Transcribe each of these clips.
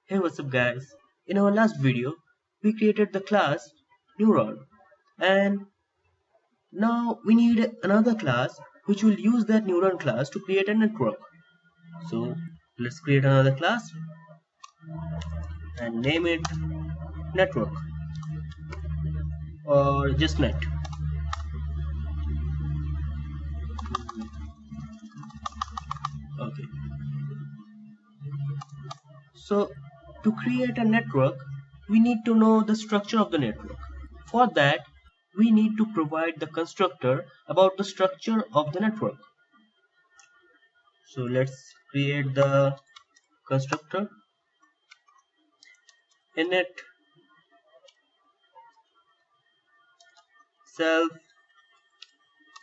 Hey, what's up guys? In our last video, we created the class neuron, and now we need another class which will use that neuron class to create a network. So let's create another class and name it network or just net. Okay. So to create a network, we need to know the structure of the network. For that, we need to provide the constructor about the structure of the network. So let's create the constructor init self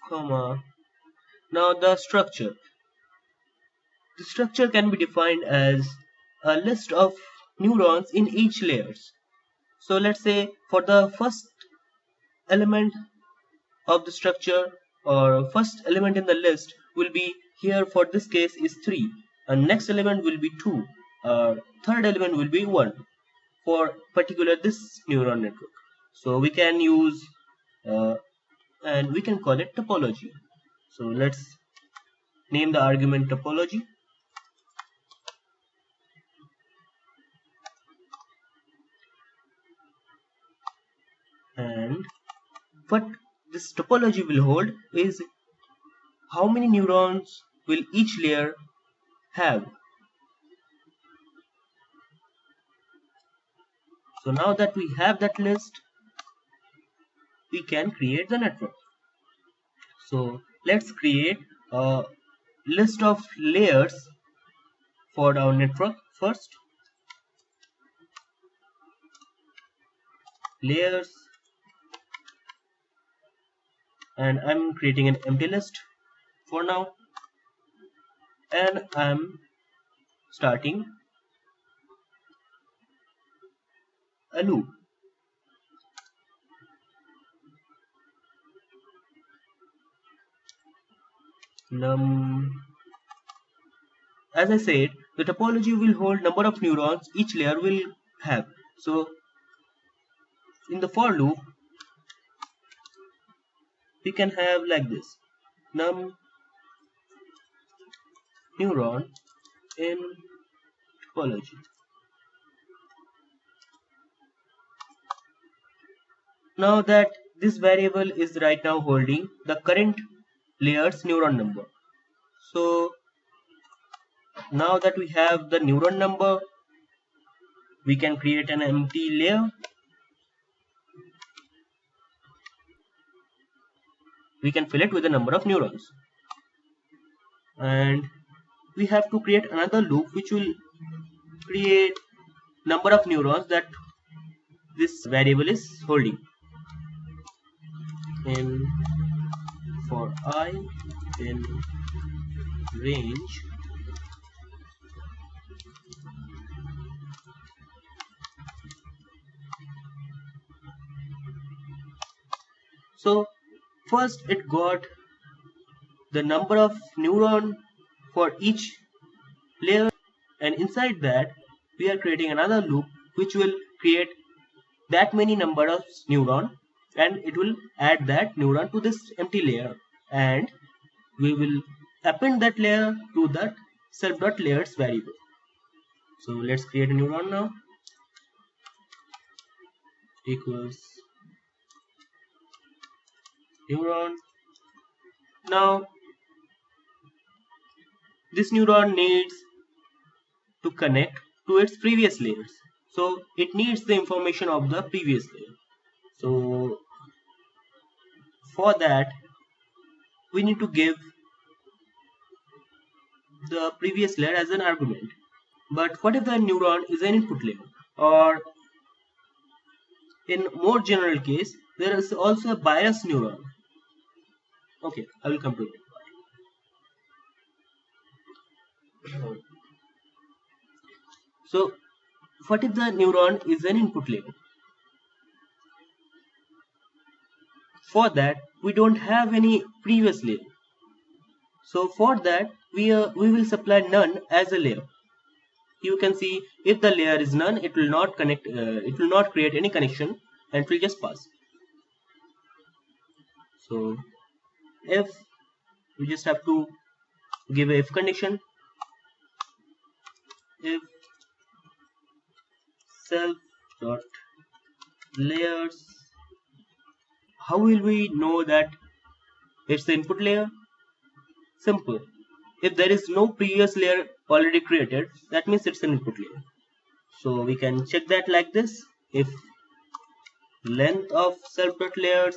comma. Now the structure can be defined as a list of neurons in each layers. So let's say for the first element of the structure or first element in the list will be here, for this case is 3, and next element will be 2, third element will be 1 for particular this neuron network. So we can use and we can call it topology. So let's name the argument topology, and what this topology will hold is how many neurons will each layer have. So now that we have that list, we can create the network. So let's create a list of layers for our network first. Layers, and I'm creating an empty list for now, and I'm starting a loop. As I said, the topology will hold number of neurons each layer will have. So in the for loop, we can have like this: num neuron in topology. Now that this variable is right now holding the current layer's neuron number. So now that we have the neuron number, we can create an empty layer. We can fill it with the number of neurons, and we have to create another loop which will create number of neurons that this variable is holding. In for I in range so first it got the number of neuron for each layer, and inside that we are creating another loop which will create that many number of neuron, and it will add that neuron to this empty layer, and we will append that layer to that self.layers variable. So let's create a neuron now. Equals neuron. Now this neuron needs to connect to its previous layers, so it needs the information of the previous layer. So for that we need to give the previous layer as an argument. But what if the neuron is an input layer, or in more general case there is also a bias neuron? Okay, I will come to it. So what if the neuron is an input layer? For that we don't have any previous layer, so for that we will supply none as a layer. you can see if the layer is none, it will not connect, it will not create any connection and it will just pass. So if we just have to give a if condition, if self dot layers, how will we know that it's the input layer? Simple. If there is no previous layer already created, that means it's an input layer. So we can check that like this. If length of self dot layers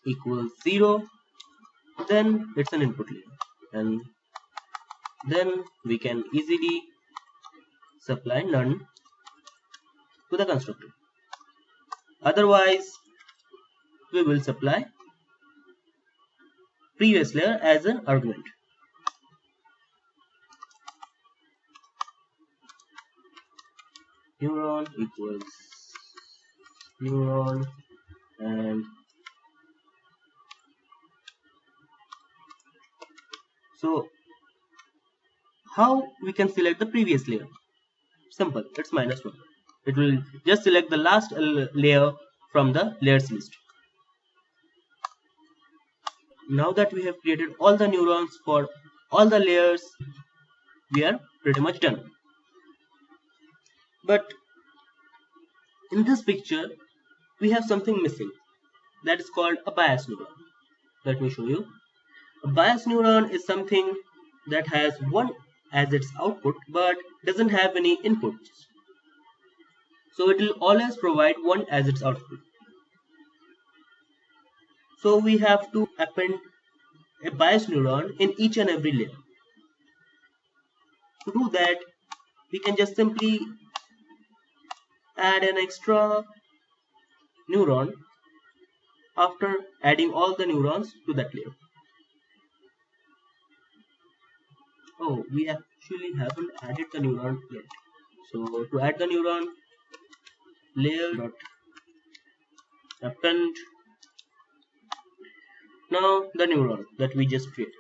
equals 0, then it's an input layer, and then we can easily supply none to the constructor. Otherwise, we will supply previous layer as an argument. Neuron equals neuron, and so how we can select the previous layer? Simple, it's -1. It will just select the last layer from the layers list. Now that we have created all the neurons for all the layers, we are pretty much done. But in this picture, we have something missing. That is called a bias neuron. Let me show you. A bias neuron is something that has 1 as its output but doesn't have any inputs. So it will always provide 1 as its output. So we have to append a bias neuron in each and every layer. To do that, we can just simply add an extra neuron after adding all the neurons to that layer. Oh, we actually haven't added the neuron yet. So to add the neuron, layer dot append now the neuron that we just created.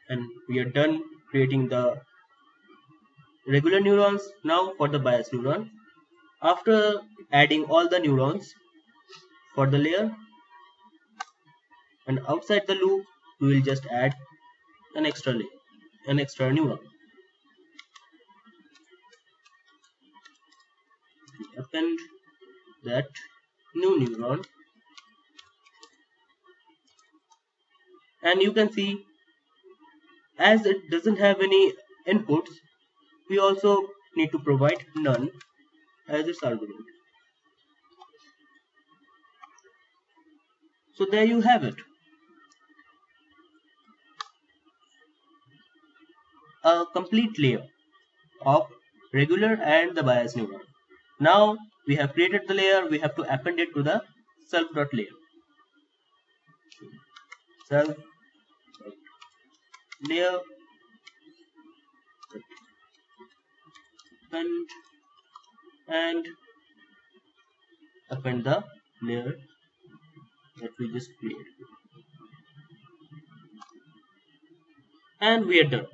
And we are done creating the regular neurons. Now for the bias neuron, after adding all the neurons for the layer, and outside the loop we will just add an extra layer, an extra neuron. Append that new neuron, and you can see as it doesn't have any inputs, we also need to provide none as its argument. So there you have it. A complete layer of regular and the bias neuron. Now we have created the layer, we have to append it to the self dot layer. Self layer append and append the layer that we just created. And we are done.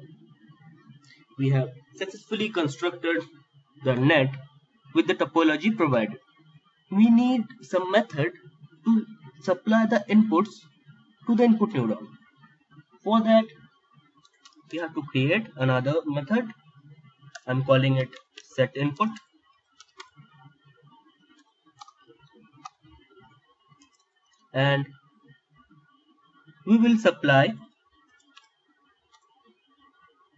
We have successfully constructed the net with the topology provided. We need some method to supply the inputs to the input neuron. For that, we have to create another method. I'm calling it set input. And we will supply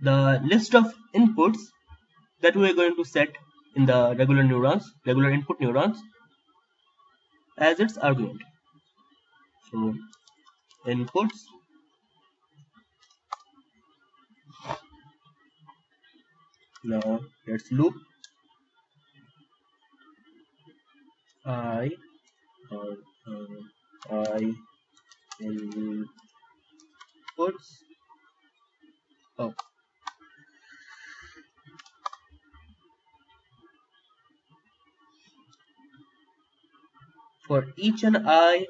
the list of inputs that we are going to set in the regular neurons, regular input neurons, as its argument. So inputs now let's loop I inputs. Oh, for each and I,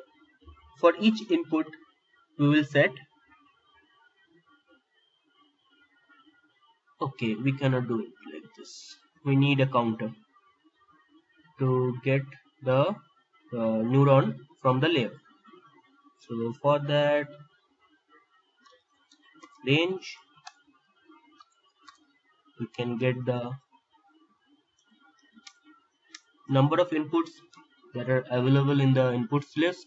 for each input we will set, okay, we cannot do it like this. We need a counter to get the neuron from the layer. So for that, range, we can get the number of inputs that are available in the inputs list.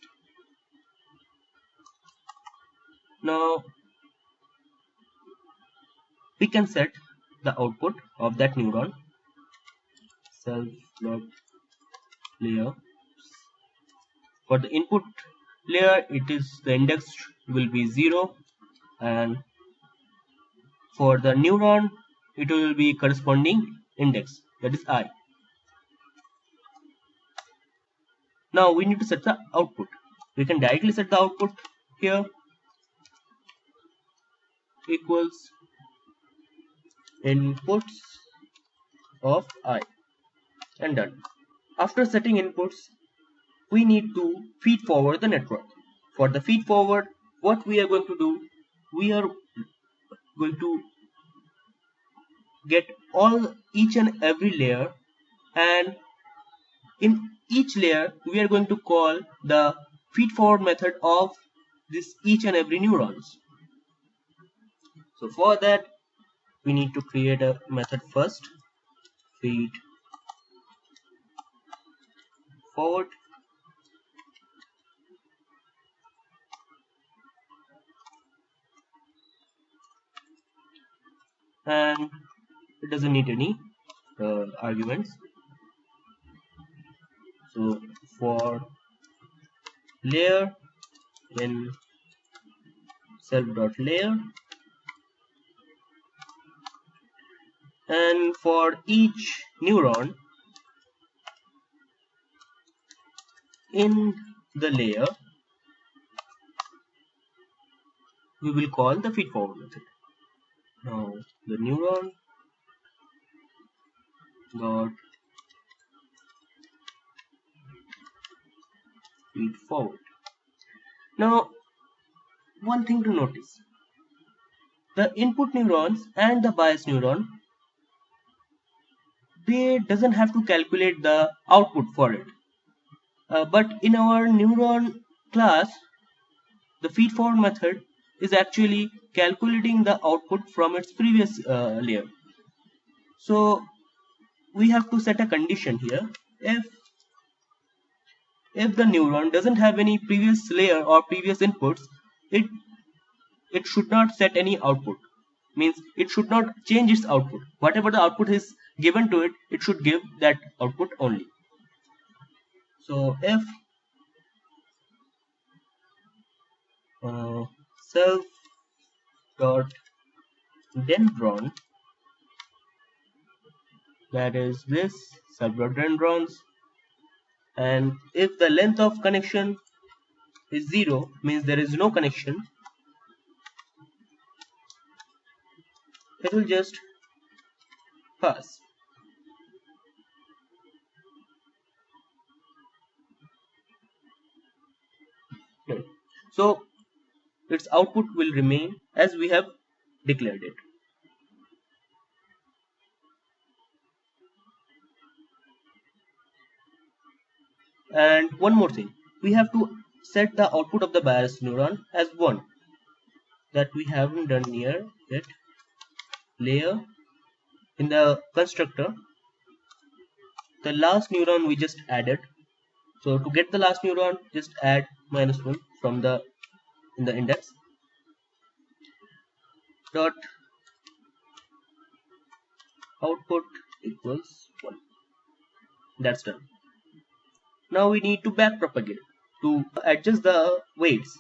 Now we can set the output of that neuron. Self dot layer. For the input layer, it is the index will be 0, and for the neuron, it will be corresponding index, that is I. Now we need to set the output. We can directly set the output here equals inputs of I, and done. After setting inputs, we need to feed forward the network. For the feed forward, what we are going to do, we are going to get each and every layer, and in each layer we are going to call the feed forward method of this each and every neurons. So for that, we need to create a method first, feed forward, and it doesn't need any arguments. So for layer in self.layer, and for each neuron in the layer, we will call the feed forward method. Now the neuron dot feed forward. Now one thing to notice, the input neurons and the bias neuron, they doesn't have to calculate the output for it. But in our neuron class, the feed forward method is actually calculating the output from its previous layer. So we have to set a condition here. If the neuron doesn't have any previous layer or previous inputs, it should not set any output. Means it should not change its output. Whatever the output is given to it, it should give that output only. So if self dot dendron, that is this self dot dendrons, and if the length of connection is 0, means there is no connection, it will just pass. So its output will remain as we have declared it. And one more thing, we have to set the output of the bias neuron as 1. That we haven't done here yet. Layer in the constructor, the last neuron we just added. So to get the last neuron, just add -1 from the in the index. Dot output equals 1. That's done. Now we need to back propagate to adjust the weights.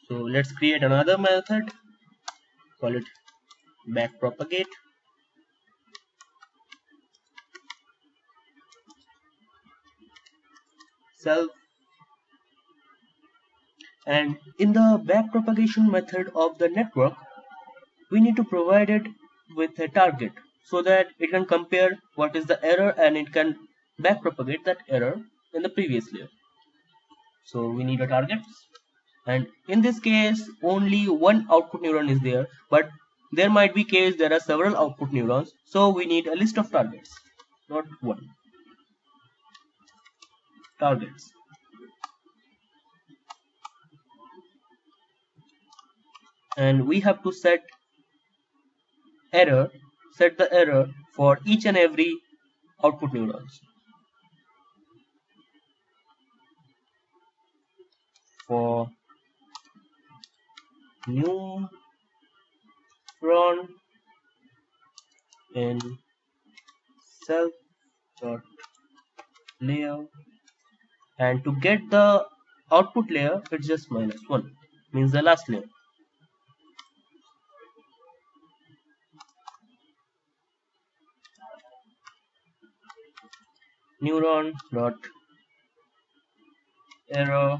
So let's create another method, call it back propagate. Self, and in the back propagation method of the network, we need to provide it with a target so that it can compare what is the error and it can back propagate that error in the previous layer. So we need a target, and in this case only one output neuron is there, but there might be case there are several output neurons, so we need a list of targets, not one. Targets, and we have to set the error for each and every output neurons. For neuron in self dot layer, and to get the output layer it's just -1, means the last layer. Neuron dot error,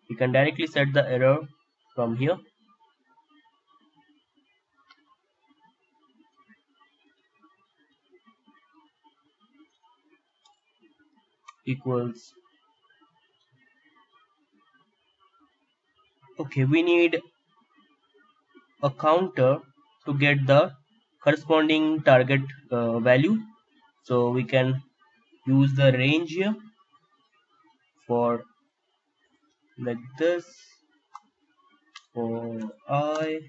you can directly set the error from here, equals, okay, we need a counter to get the corresponding target value, so we can use the range here for like this, for I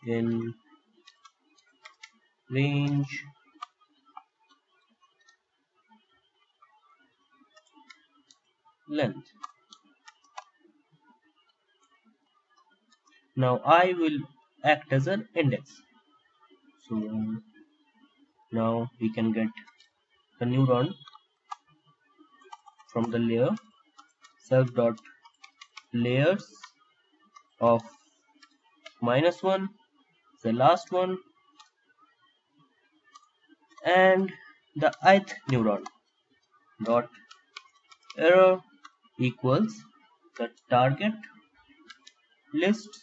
in range length. Now I will act as an index, so now we can get the neuron from the layer self dot layers of -1, the last one, and the ith neuron dot error equals the list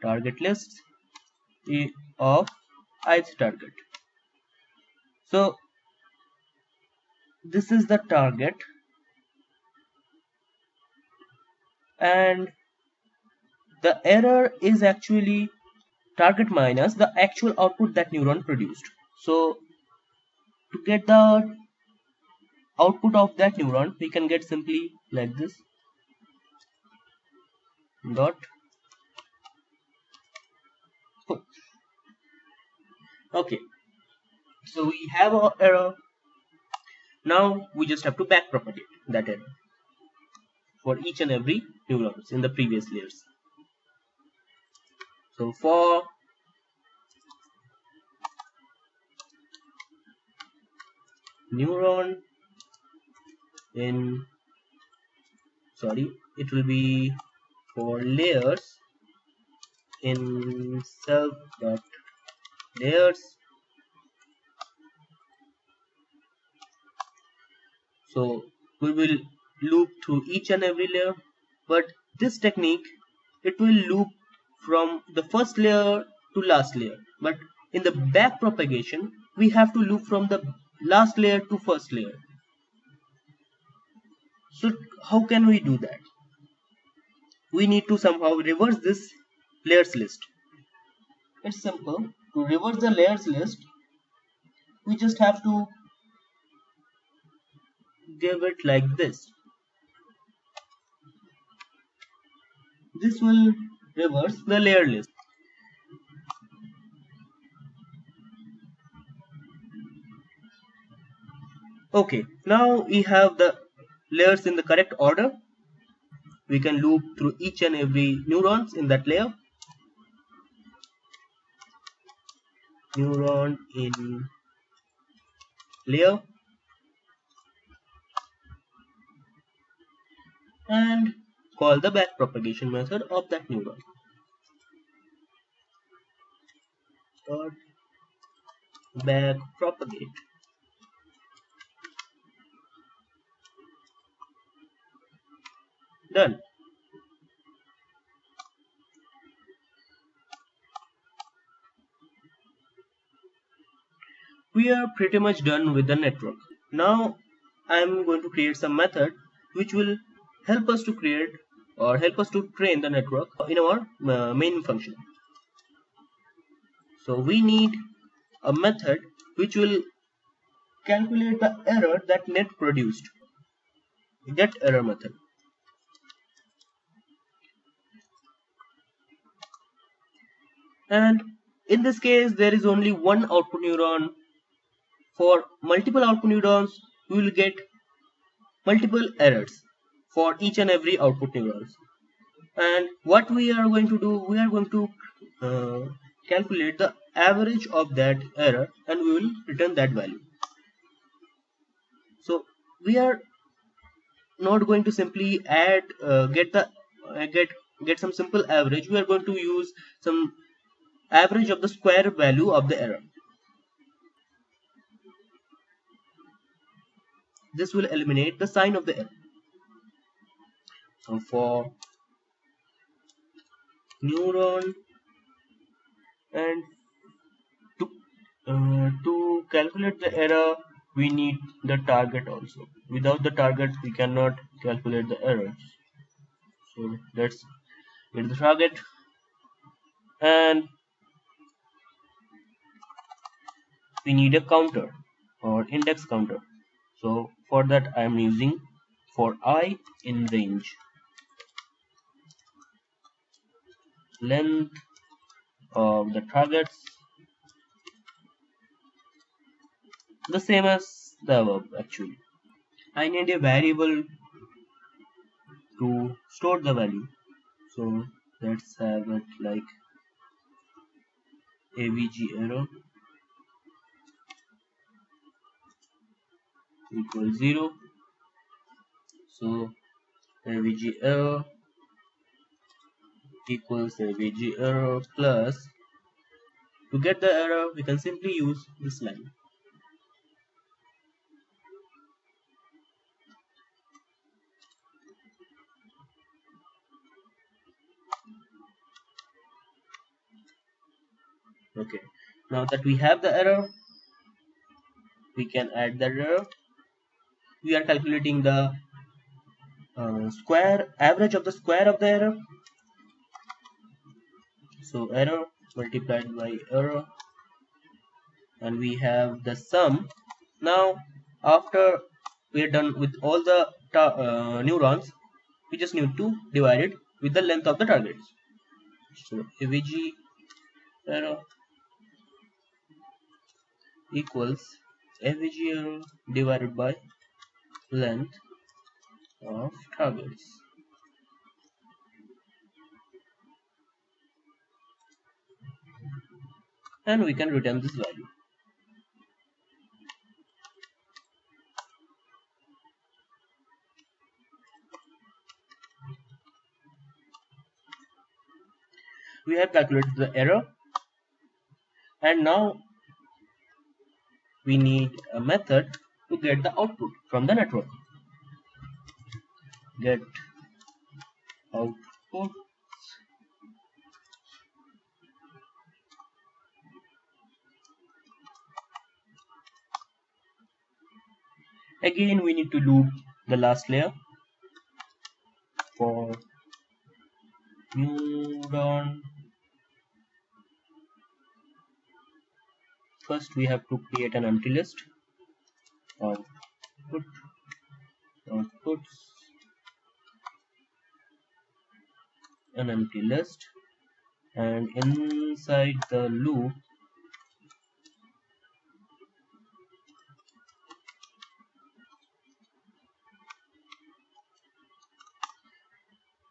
target list of ith target. So this is the target, and the error is actually target minus the actual output that neuron produced. So to get the output of that neuron, we can get simply like this dot. Okay, so we have our error. Now we just have to backpropagate that error for each and every neurons in the previous layers. So for neuron in, it will be for layers in self dot layers. So we will loop through each and every layer, but this technique, it will loop from the first layer to last layer, but in the back propagation we have to loop from the last layer to first layer. So how can we do that? We need to somehow reverse this layers list. It's simple. To reverse the layers list, we just have to give it like this. This will reverse the layer list. Okay, now we have the layers in the correct order. We can loop through each and every neurons in that layer. Neuron in layer, and call the backpropagation method of that neuron. Dot backpropagate. Done. We are pretty much done with the network. Now I am going to create some method which will help us to create or help us to train the network in our main function. So we need a method which will calculate the error that net produced, get error method. And in this case there is only one output neuron. For multiple output neurons we will get multiple errors for each and every output neurons. And what we are going to do, we are going to calculate the average of that error and we will return that value. So we are not going to simply add get some simple average. We are going to use some average of the square value of the error. This will eliminate the sign of the error. So for neuron, and to calculate the error we need the target also. Without the target we cannot calculate the errors. So let's get the target, and we need a counter or index counter. So for that I am using for I in range length of the targets, the same as the above. Actually I need a variable to store the value, so let's have it like avg error equals 0. So avg error equals avg error plus, to get the error we can simply use this line. Okay, now that we have the error we can add the error. We are calculating the square average of the square of the error. So error multiplied by error, and we have the sum. Now after we are done with all the neurons, we just need to divide it with the length of the targets. So avg error equals avg error divided by length of targets. And we can return this value. We have calculated the error, and now we need a method to get the output from the network. Get output again we need to loop the last layer. For neuron, first we have to create an empty list. Outputs an empty list, and inside the loop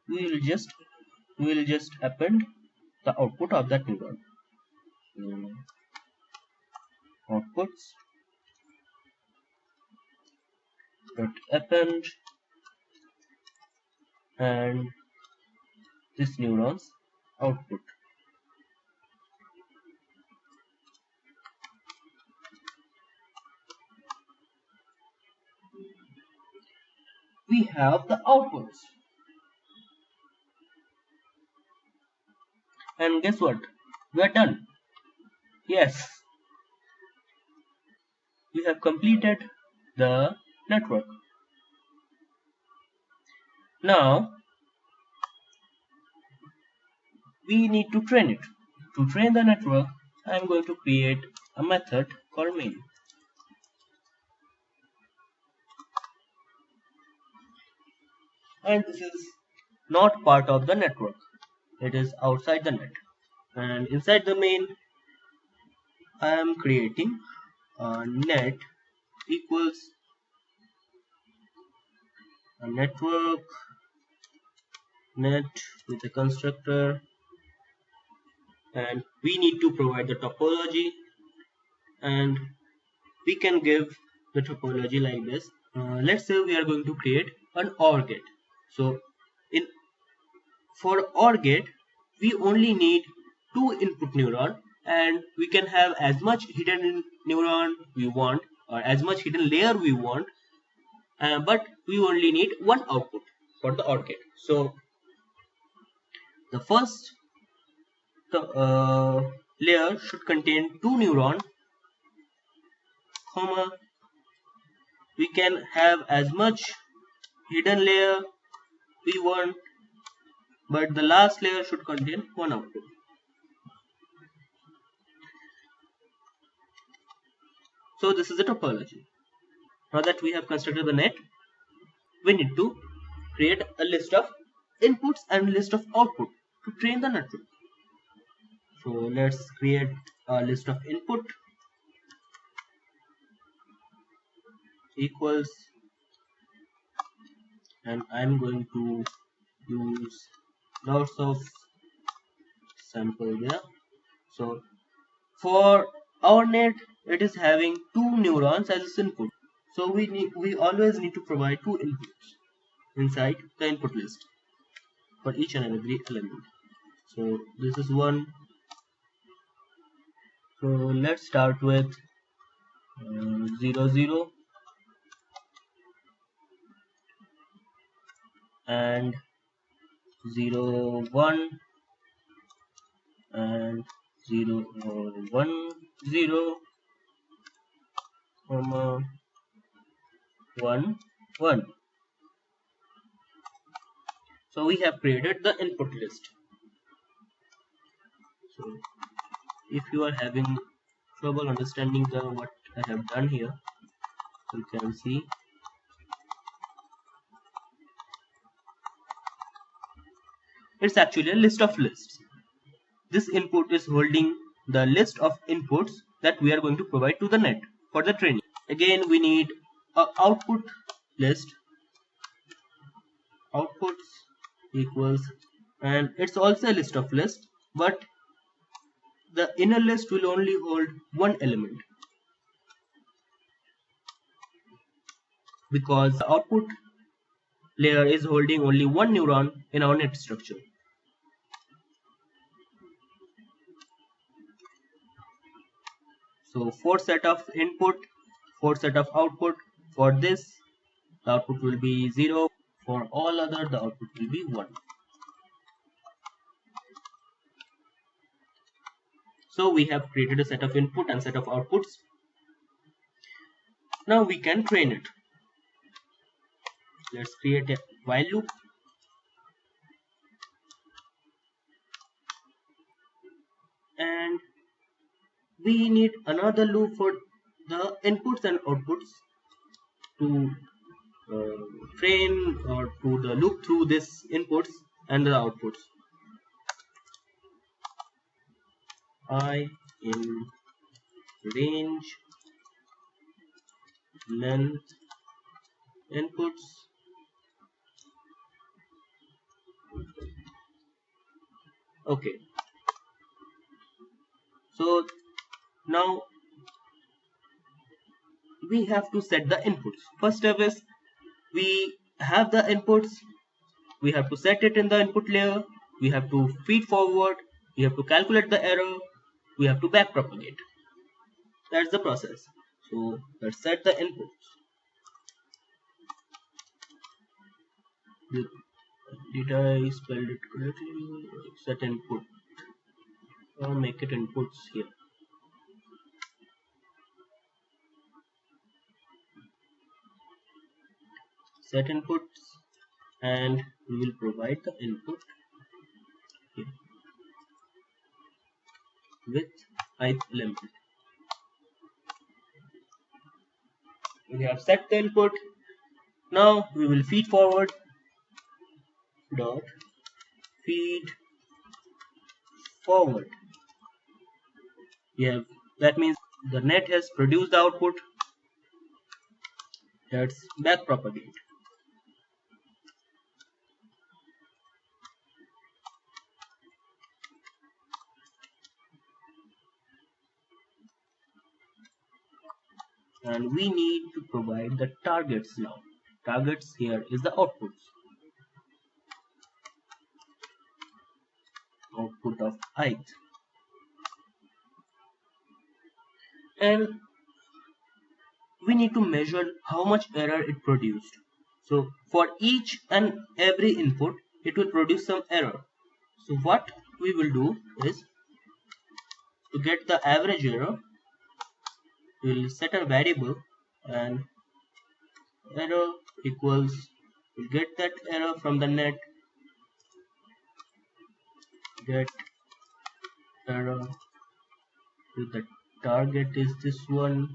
we will just append the output of that neuron. Outputs dot append, and this neuron's output. We have the outputs, and guess what, we are done. Yes, we have completed the network. Now we need to train it. To train the network, I am going to create a method called main. And this is not part of the network. It is outside the net. And inside the main, I am creating a net equals a network net with a constructor, and we need to provide the topology, and we can give the topology like this. Let's say we are going to create an OR gate. So in for OR gate, we only need two input neuron, and we can have as much hidden neuron we want or as much hidden layer we want, but we only need one output for the OR gate. So the first layer should contain two neuron, comma, we can have as much hidden layer we want, but the last layer should contain one output. So this is the topology. Now that we have constructed the net, we need to create a list of inputs and list of output to train the network. So let's create a list of input equals, and I'm going to use lots of sample there. So for our net, it is having two neurons as its input. So we always need to provide two inputs inside the input list for each and every element. So this is one. So let's start with 0 0 and 0 1 and 0 1 0 comma 1 1. So we have created the input list. So if you are having trouble understanding what I have done here, you can see it's actually a list of lists. This input is holding the list of inputs that we are going to provide to the net for the training. Again, we need a output list, outputs equals, and it's also a list of lists, but the inner list will only hold one element because the output layer is holding only one neuron in our net structure. So 4 set of input, 4 set of output. For this, the output will be 0. For all other, the output will be 1. So we have created a set of input and set of outputs. Now we can train it. Let's create a while loop. And we need another loop for the inputs and outputs to train or to the loop through this inputs and the outputs. I in range length inputs okay. So now we have to set the inputs. First step is we have the inputs, we have to set it in the input layer, we have to feed forward, we have to calculate the error, we have to back propagate. That's the process. So let's set the inputs. Did I spell it correctly? Set input, or make it inputs here. Set inputs and we will provide the input here with ith element. We have set the input. Now we will feed forward dot feed forward. Yeah, that means the net has produced the output. That's back propagate. And we need to provide the targets now. Targets here is the outputs. Output of ith. And we need to measure how much error it produced. So for each and every input, it will produce some error. So what we will do is to get the average error, we will set a variable and error equals, we'll get that error from the net, get error with the target is this one,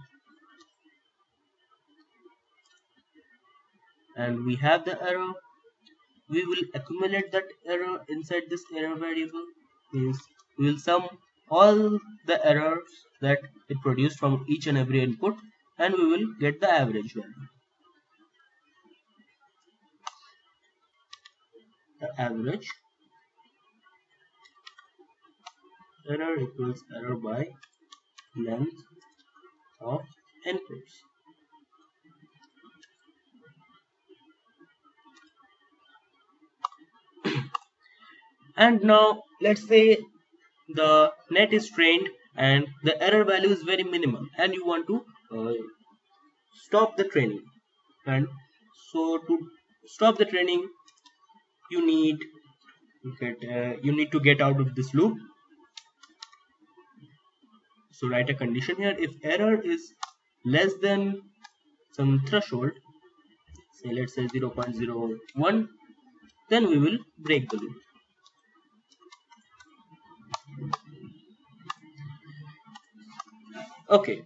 and we have the error. We will accumulate that error inside this error variable. Means we will sum all the errors that it produced from each and every input, and we will get the average value. The average error equals error by length of inputs. And now let's say the net is trained and the error value is very minimal, and you want to stop the training. And so to stop the training, you need to get out of this loop. So write a condition here. If error is less than some threshold, say let's say 0.01, then we will break the loop. Okay,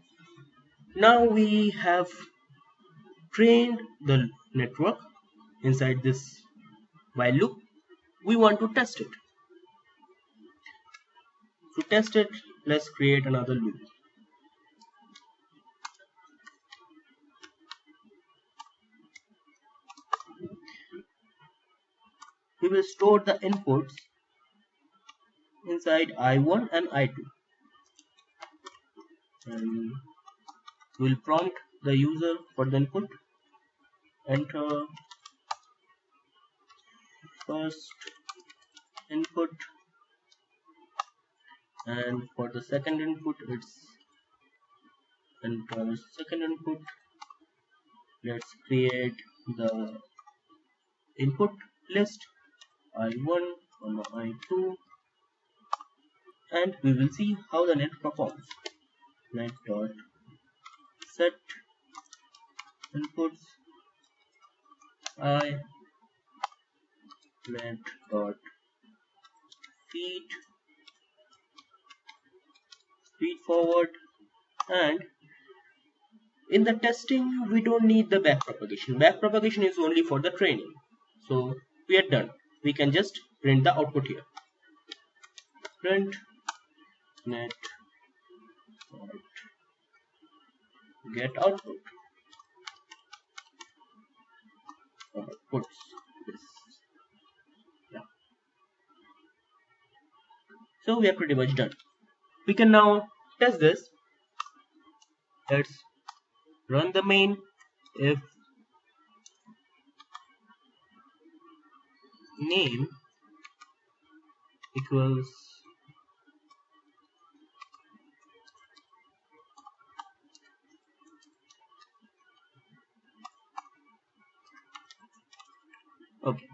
now we have trained the network inside this while loop. We want to test it. To test it, let's create another loop. We will store the inputs inside I1 and I2. And we'll prompt the user for the input. Enter first input, and for the second input it's enter second input. Let's create the input list I1, I2, and we will see how the net performs. Net dot set inputs I, net dot feed forward, and in the testing we don't need the backpropagation. Backpropagation is only for the training. So we are done. We can just print the output here. Print net get output. Outputs this. Yeah. So we are pretty much done. We can now test this. Let's run the main. If name equals okay.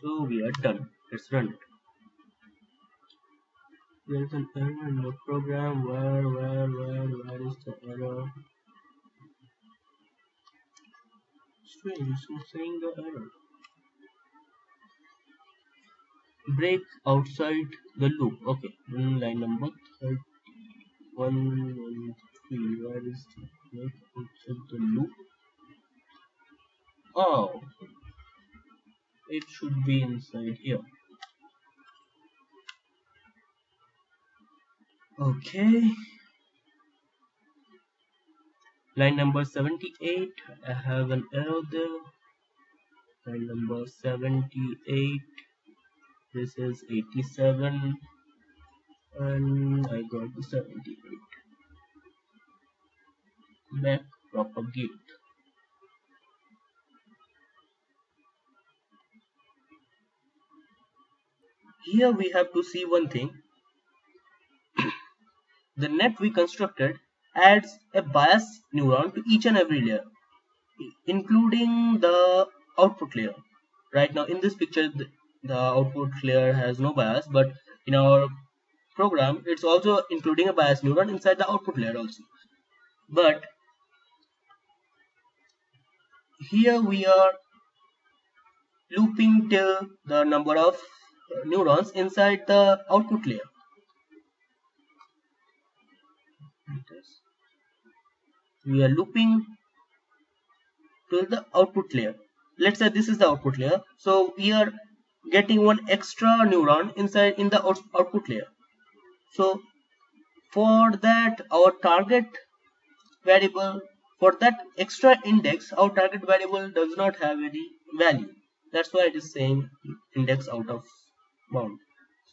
So we are done. Let's run it. There's an error in the program. Where is the error? Strange, it's not saying the error. Break outside the loop. Okay, line number 3113. Where is the break outside the loop? Oh, it should be inside here. Okay. Line number 78. I have an error there. Line number 78. This is 87. And I got the 78. Back propagate. Here we have to see one thing. The net we constructed adds a bias neuron to each and every layer, including the output layer. Right now in this picture, the output layer has no bias, but in our program, it's also including a bias neuron inside the output layer also. But here we are looping till the number of neurons inside the output layer. We are looping to the output layer. Let's say this is the output layer. So we are getting one extra neuron inside in the output layer. So for that, our target variable, for that extra index, our target variable does not have any value. That's why it is saying index out of bound.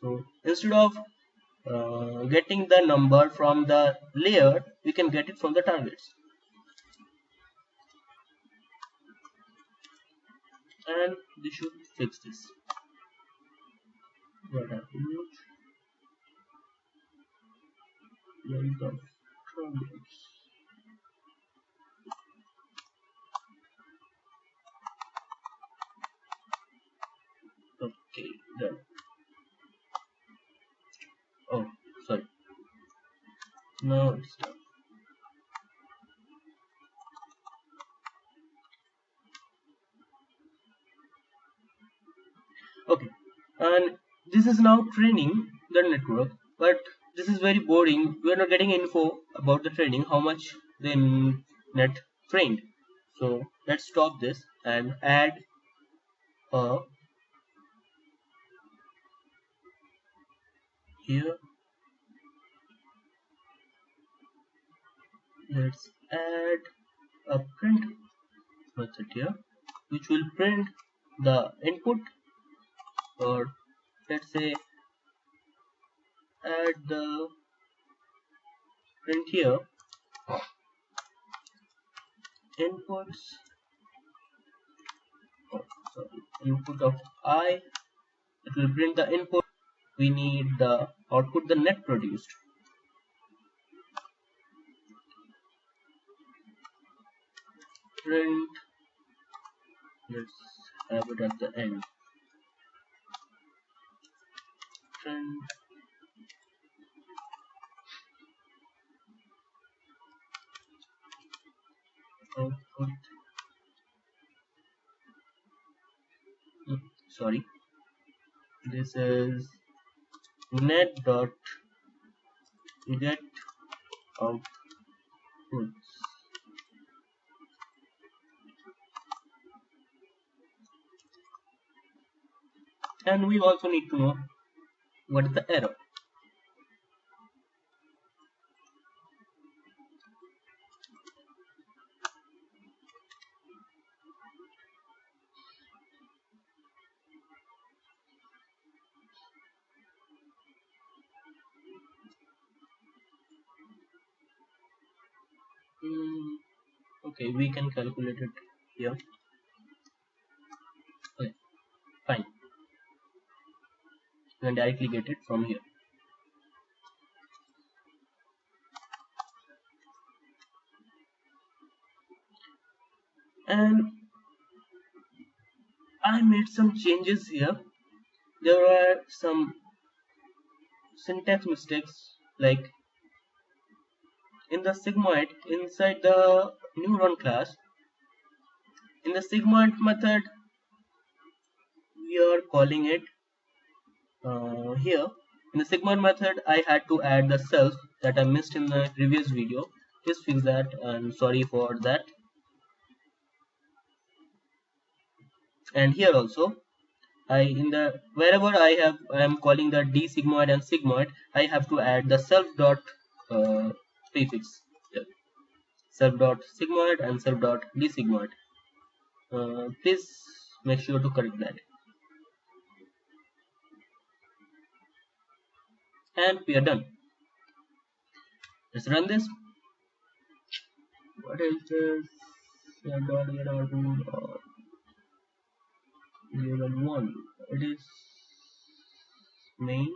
So instead of getting the number from the layer, we can get it from the targets. And this should fix this. What happened? Length of targets. Okay, done. Oh, sorry. Now it's done. Okay, and this is now training the network, but this is very boring. We are not getting info about the training, how much the net trained. So let's stop this and add a here. Let's add a print method here, which will print the input, or let's say add the print here inputs, input of I. It will print the input. We need the output, the net produced. Print, let's have it at the end. Print output, sorry, this is net dot get outputs. And we also need to know what is the error. Okay, we can calculate it here. Okay, fine. You can directly get it from here. And I made some changes here. There are some syntax mistakes, like in the sigmoid inside the neuron class. In the sigmoid method, we are calling it here. In the sigmoid method, I had to add the self that I missed in the previous video. Please fix that, and sorry for that. And here also, in the wherever I am calling the d sigmoid and sigmoid, I have to add the self dot prefix. Yeah. Self dot sigmoid and self dot d sigmoid. Please make sure to correct that. And we are done. Let's run this. What is this? Level 1. It is main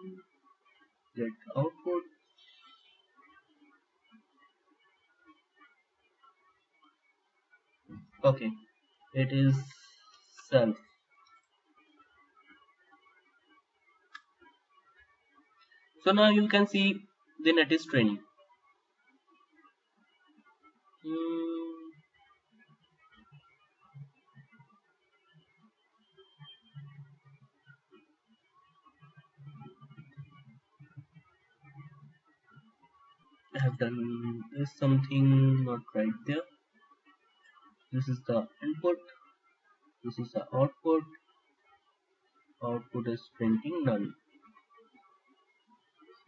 get output. Okay, it is self. So now you can see the net is training. I have done this something not right there. This is the input. This is the output. Output is printing none.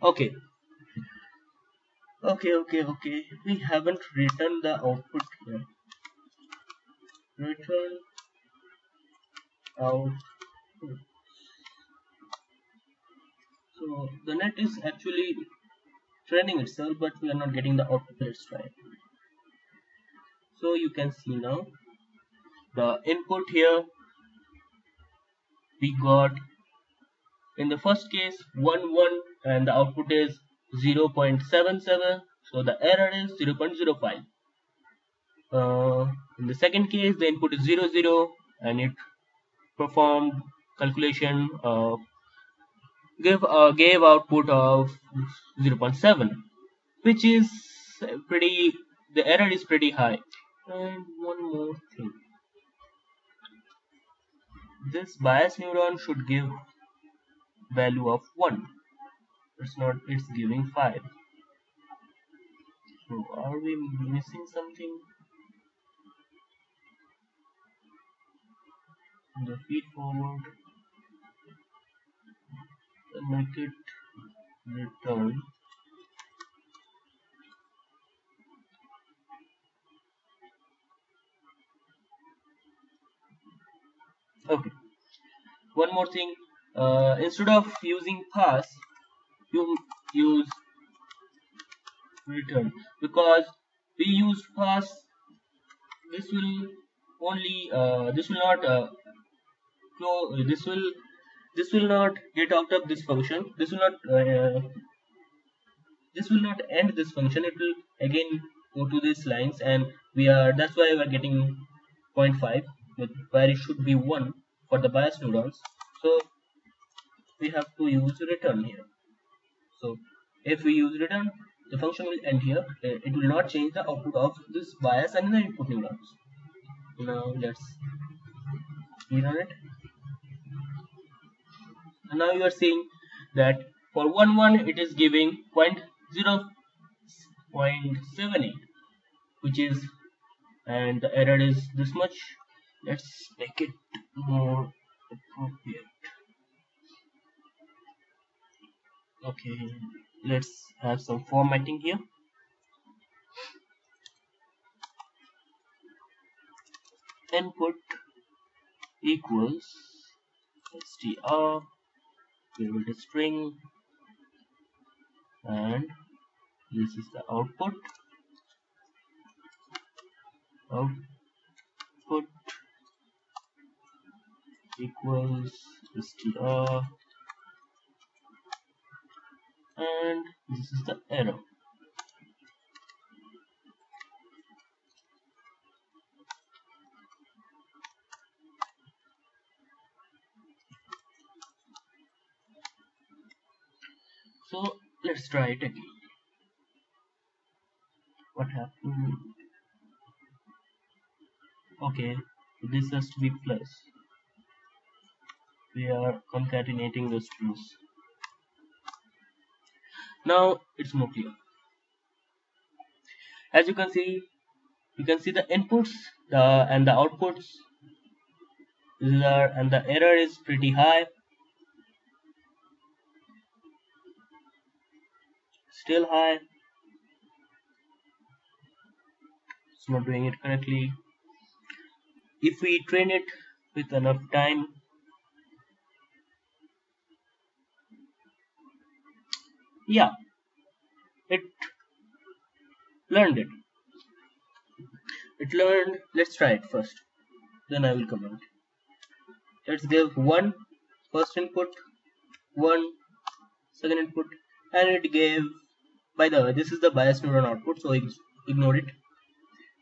Okay. Okay. We haven't written the output here. Return output. So the net is actually training itself, but we are not getting the output. Let's try it. So you can see now the input here we got in the first case 1 1 and the output is 0.77, so the error is 0.05. In the second case the input is 0 0 and it performed calculation of gave output of 0.7, which is pretty, the error is pretty high. And one more thing, this bias neuron should give value of 1. It's giving 5. So are we missing something? In the feed forward, make it return okay. One more thing, instead of using pass, you use return, because we use pass, this will only this will not this will not get out of this function. This will not end this function. It will again go to these lines, and that's why we are getting 0.5 where it should be 1 for the bias neurons. So we have to use return here. So if we use return, the function will end here. It will not change the output of this bias and the input neurons. Now let's rerun it. And now you are seeing that for 1 1 it is giving 0.78, which is, and the error is this much. Let's make it more appropriate. Okay, let's have some formatting here. Input equals str, variable to string, and this is the output. Output equals str, and this is the error. So let's try it again. What happened? Okay, this has to be plus. We are concatenating the strings. Now it's more clear. As you can see the inputs and the outputs and the error is pretty high. Still high. It's not doing it correctly. If we train it with enough time, yeah, it learned it. It learned. Let's try it first. Then I will comment. Let's give one first input, one second input, and it gave. By the way, this is the bias neuron output, so ignore it.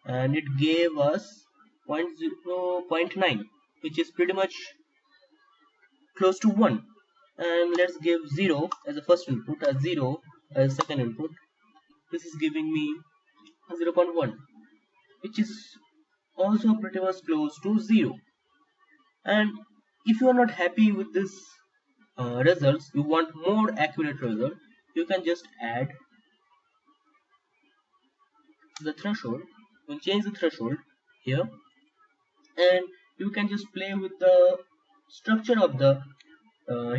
And it gave us 0.9, which is pretty much close to 1. And let's give 0 as a first input, as 0 as a second input. This is giving me 0.1, which is also pretty much close to 0. And if you are not happy with this results, you want more accurate result, you can just add the threshold. You can change the threshold here, and you can just play with the structure of the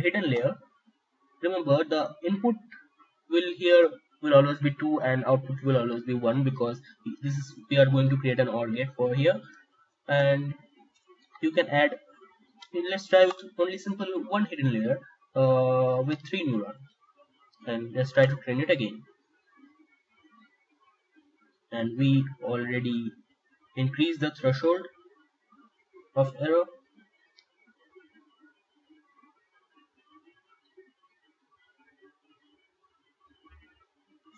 hidden layer. Remember, the input will always be 2 and output will always be 1, because we are going to create an OR gate for here. And you can add, let's try with only simple one hidden layer with 3 neurons, and let's try to train it again. And we already increased the threshold of error.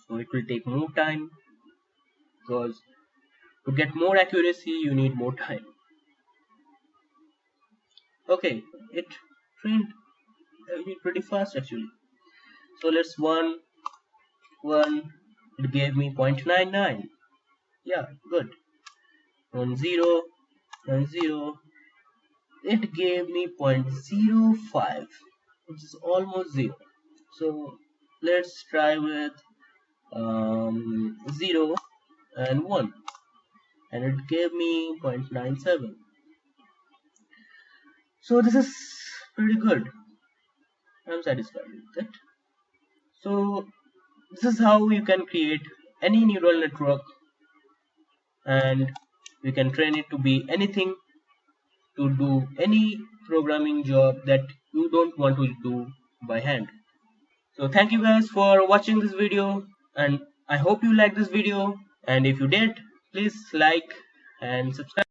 So it will take more time, because to get more accuracy you need more time. Okay, it trained pretty fast actually. So let's one, it gave me 0.99. Yeah, good. 0, it gave me 0.05, which is almost 0. So let's try with 0 and 1, and it gave me 0.97. So this is pretty good. I'm satisfied with it. So this is how you can create any neural network, and you can train it to be anything, to do any programming job that you don't want to do by hand. So thank you guys for watching this video, and I hope you like this video, and if you did, please like and subscribe.